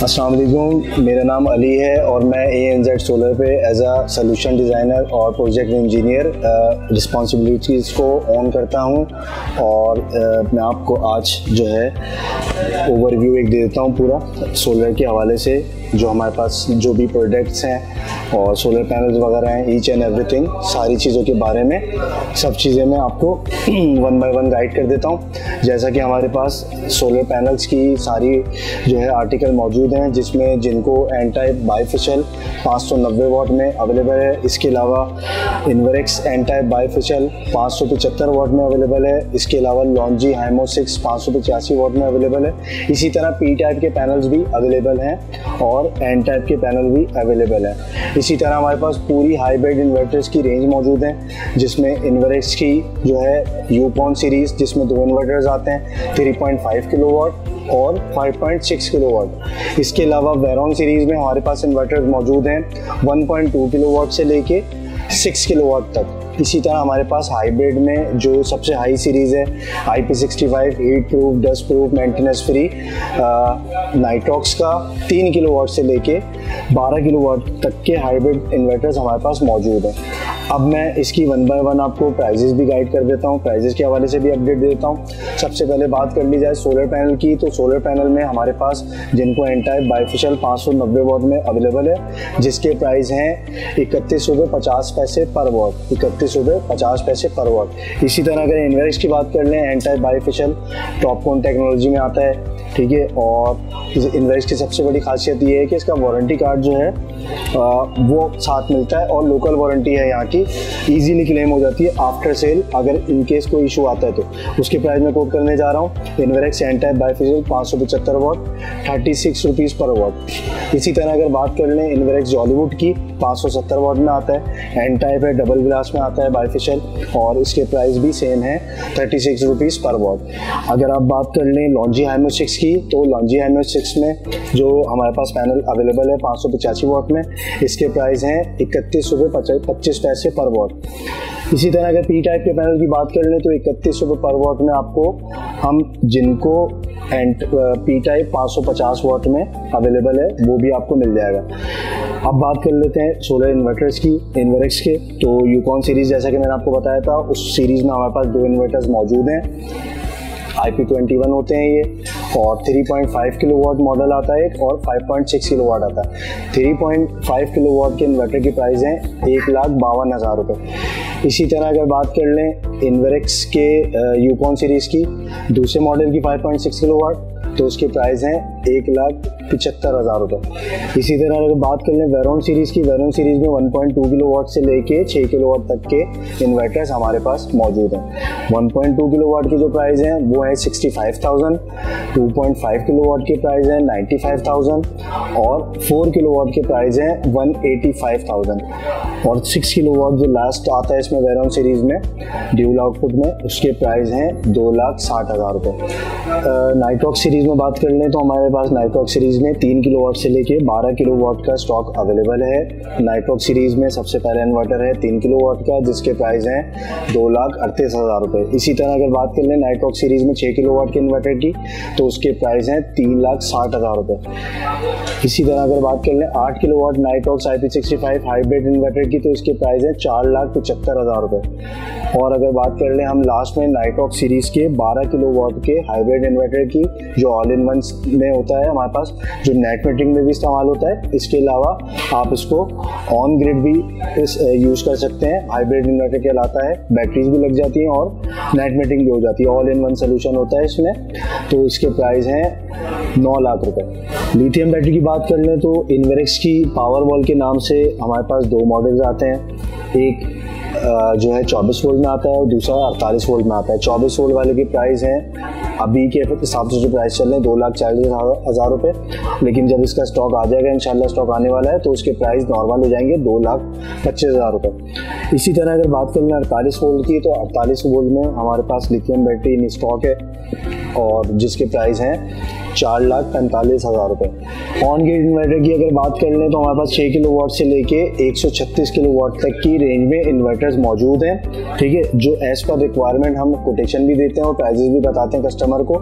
अस्सलाम वालेकुम, मेरा नाम अली है और मैं ANZ सोलर पे एज अ सोल्यूशन डिज़ाइनर और प्रोजेक्ट इंजीनियर रिस्पॉन्सिबिलिटीज़ को ऑन करता हूं। और मैं आपको आज जो है ओवरव्यू एक दे देता हूं पूरा सोलर के हवाले से, जो हमारे पास जो भी प्रोडक्ट्स हैं और सोलर पैनल्स वगैरह हैं, ईच एंड एवरीथिंग, सारी चीज़ों के बारे में सब चीज़ें मैं आपको वन बाय वन गाइड कर देता हूँ। जैसा कि हमारे पास सोलर पैनल्स की सारी जो है आर्टिकल मौजूद हैं, जिसमें जिनको एन टाइप बाईफेशियल 590 वाट में अवेलेबल है। इसके अलावा इन्वरेक्स एन टाइप बाईफेशियल 575 वाट में अवेलेबल है। इसके अलावा लॉन्जी हाइमो 6 585 वाट में अवेलेबल है। इसी तरह पी टाइप के पैनल्स भी अवेलेबल हैं और एन टाइप के पैनल भी अवेलेबल है। इसी तरह हमारे पास पूरी हाइब्रिड इन्वर्टर्स की रेंज मौजूद है, जिसमें इन्वरेक्स की जो है यूकॉन सीरीज़, जिसमें 2 इन्वर्टर्स आते हैं 3.5 किलोवाट और 5.6 किलोवाट। इसके अलावा वेरॉन सीरीज़ में हमारे पास इन्वर्टर्स मौजूद हैं 1.2 किलोवाट से लेके 6 किलोवाट तक। इसी तरह हमारे पास हाइब्रिड में जो सबसे हाई सीरीज़ है IP65 heat proof, dust proof, maintenance free Nitrox का 3 किलोवाट से लेके 12 किलोवाट तक के हाइब्रिड इन्वर्टर्स हमारे पास मौजूद हैं। अब मैं इसकी वन बाय वन आपको प्राइजेस भी गाइड कर देता हूँ, प्राइजेस के हवाले से भी अपडेट देता हूँ। सबसे पहले बात कर ली जाए सोलर पैनल की, तो सोलर पैनल में हमारे पास जिनको एन टाइप बाईफेशियल 590 वाट में अवेलेबल है, जिसके प्राइस हैं 31.50 रुपये पर वाट, 31.50 पर वाट। इसी तरह अगर इन्वर्स की बात कर लें, N type bifacial TOPCon technology में आता है, ठीक है। और इन्वर्स की सबसे बड़ी खासियत ये है कि इसका वारंटी कार्ड जो है वो साथ मिलता है और लोकल वारंटी है यहाँ की, इजीली क्लेम हो जाती है आफ्टर सेल अगर इन केस कोई इशू आता है तो। उसके प्राइस में कोट करने जा रहा हूँ, इन्वरेक्स एन टाइप बाईफेशियल 575 वाट 36 रुपीज़ पर वाट। इसी तरह अगर बात कर लें इन्वरेक्स जॉलीवुड की, 570 वाट में आता है, एन टाइप है, डबल ग्लास में आता है बाईफेशियल, और इसके प्राइस भी सेम है 36 रुपीज़ पर वाट। अगर आप बात कर लें लॉन्जी हाइमो 6 की, तो लॉन्जी हाइमो 6 में जो हमारे पास पैनल अवेलेबल है 585 वाट में, इसके प्राइस हैं 31.25 पर वाट। इसी तरह अगर पी टाइप के पैनल की बात कर लें तो 31 रुपये पर वाट में आपको हम जिनको एंड पी टाइप 550 वाट में अवेलेबल है वो भी आपको मिल जाएगा। अब बात कर लेते हैं सोलर इन्वर्टर्स की, इन्वरेक्स के। तो यूकॉन सीरीज़ जैसा कि मैंने आपको बताया था, उस सीरीज़ में हमारे पास 2 इन्वर्टर्स मौजूद हैं, IP21 होते हैं ये, और 3.5 किलोवाट मॉडल आता है और 5.6 किलोवाट आता है। 3.5 किलोवाट के इन्वर्टर की प्राइस हैं 1,52,000 रुपये। इसी तरह अगर बात कर लें इन्वरेक्स के यूकॉन सीरीज़ की दूसरे मॉडल की 5.6 किलोवाट, तो उसके प्राइस हैं 1,75,000 रुपये। इसी तरह अगर बात कर लें वेरॉन सीरीज़ की, वेरॉन सीरीज़ में 1.2 किलोवाट से लेके 6 किलोवाट तक के इन्वर्टर्स हमारे पास मौजूद हैं। 1.2 किलोवाट की जो प्राइस हैं वो है 65,000, 2.5 किलोवाट के प्राइस हैं 95,000 और 4 किलोवाट के प्राइस हैं 185,000, और 6 किलोवाट जो लास्ट आता है इसमें वेरॉन सीरीज़ में ड्यूल आउटपुट में, उसके प्राइस हैं 2,60,000 रुपये। नाइट्रॉक्स सीरीज़ में बात कर लें तो हमारे पास नाइट्रॉक्स सीरीज़ में 3 किलोवाट से लेके 12 किलोवाट का स्टॉक अवेलेबल है। नाइट्रॉक्स सीरीज़ में सबसे पहला इन्वर्टर है 3 किलोवाट का, जिसके प्राइस हैं 2,38,000 रुपये। इसी तरह अगर बात कर लें नाइट्रॉक्स सीरीज़ में 6 किलोवाट के इन्वर्टर की, तो उसके प्राइस हैं 3,60,000 रुपये। इसी तरह अगर बात कर लें 8 kilowatt Nitrox IP65 hybrid inverter की, तो इसके प्राइस हैं 4,75,000 रुपये। और अगर बात कर लें हम लास्ट में नाइट्रॉक्स सीरीज़ के 12 किलोवाट के हाइब्रिड इन्वर्टर की, जो ऑल इन वन में होता है हमारे पास, जो नेट मीटरिंग में भी इस्तेमाल होता है। इसके अलावा आप इसको ऑन ग्रिड भी यूज़ कर सकते हैं, हाइब्रिड इन्वर्टर कहलाता है, बैटरीज भी लग जाती हैं और नेट मीटरिंग भी हो जाती है, ऑल इन वन सोल्यूशन होता है इसमें। तो इसके प्राइस हैं 9 लाख रुपए। लिथियम बैटरी की बात कर लें तो इन्वेरेक्स की पावर वॉल के नाम से हमारे पास 2 मॉडल्स आते हैं। एक जो है 24 वोल्ट में आता है और दूसरा 48 वोल्ट में आता है। 24 वोल्ट वाले की प्राइस है अभी के हिसाब से जो प्राइस चल रहे हैं 2,40,000 रुपये, लेकिन जब इसका स्टॉक आ जाएगा, इंशाल्लाह स्टॉक आने वाला है, तो उसके प्राइस नॉर्मल हो जाएंगे 2,25,000 रुपये। इसी तरह अगर बात करें 48 वोल्ट की, तो 48 वोल्ट में हमारे पास लिथियम बैटरी इन स्टॉक है और जिसके प्राइस हैं 4,45,000 रुपये। ऑन ग्रिड इन्वर्टर की अगर बात कर लें तो हमारे पास 6 किलोवाट से लेके 136 किलोवाट तक की रेंज में इन्वर्टर्स मौजूद हैं, ठीक है, जो एज पर रिक्वायरमेंट हम कोटेशन भी देते हैं और प्राइजेस भी बताते हैं कस्टमर को,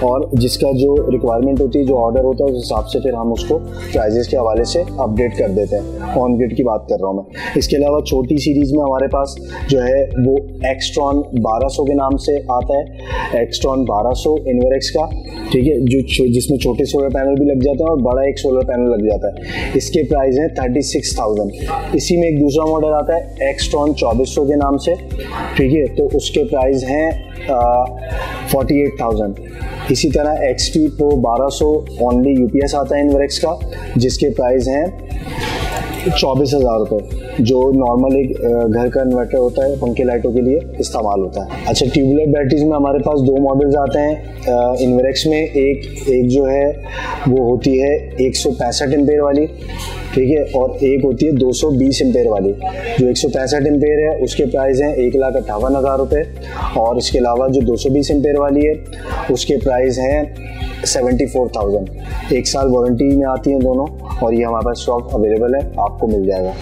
और जिसका जो रिक्वायरमेंट होती है, जो ऑर्डर होता है, उस हिसाब से फिर हम उसको प्राइजेस के हवाले से अपडेट कर देते हैं। ऑन ग्रिड की बात कर रहा हूँ मैं। इसके अलावा छोटी सीरीज में हमारे पास जो है वो एक्सट्रॉन 1200 के नाम से आता है, एक्सट्रॉन 1200 इन्वेरेक्स का, ठीक है, जिसमें छोटे सोलर पैनल भी लग जाते हैं और बड़ा एक सोलर पैनल लग जाता है। इसके प्राइस हैं 36,000। इसी में एक दूसरा मॉडल आता है एक्सट्रॉन 2400 के नाम से, ठीक है, तो उसके प्राइस हैं 48,000। इसी तरह XT Pro 1200 ओनली UPS आता है इन्वेरेक्स का, जिसके प्राइस हैं 24,000 रुपये, जो नॉर्मल एक घर का इन्वर्टर होता है, पंखे लाइटों के लिए इस्तेमाल होता है। अच्छा, ट्यूबुलर बैटरीज में हमारे पास 2 मॉडल्स आते हैं इन्वेरेक्स में। एक जो है वो होती है 165 एम्पेयर वाली, ठीक है, और एक होती है 220 एम्पेयर वाली। जो 165 एम्पेयर है उसके प्राइस हैं 1,58,000 रुपये, और इसके अलावा जो 220 एम्पेयर वाली है उसके प्राइस हैं 74,000। 1 साल वारंटी में आती हैं दोनों, और ये हमारे पास स्टॉक अवेलेबल है, आपको मिल जाएगा।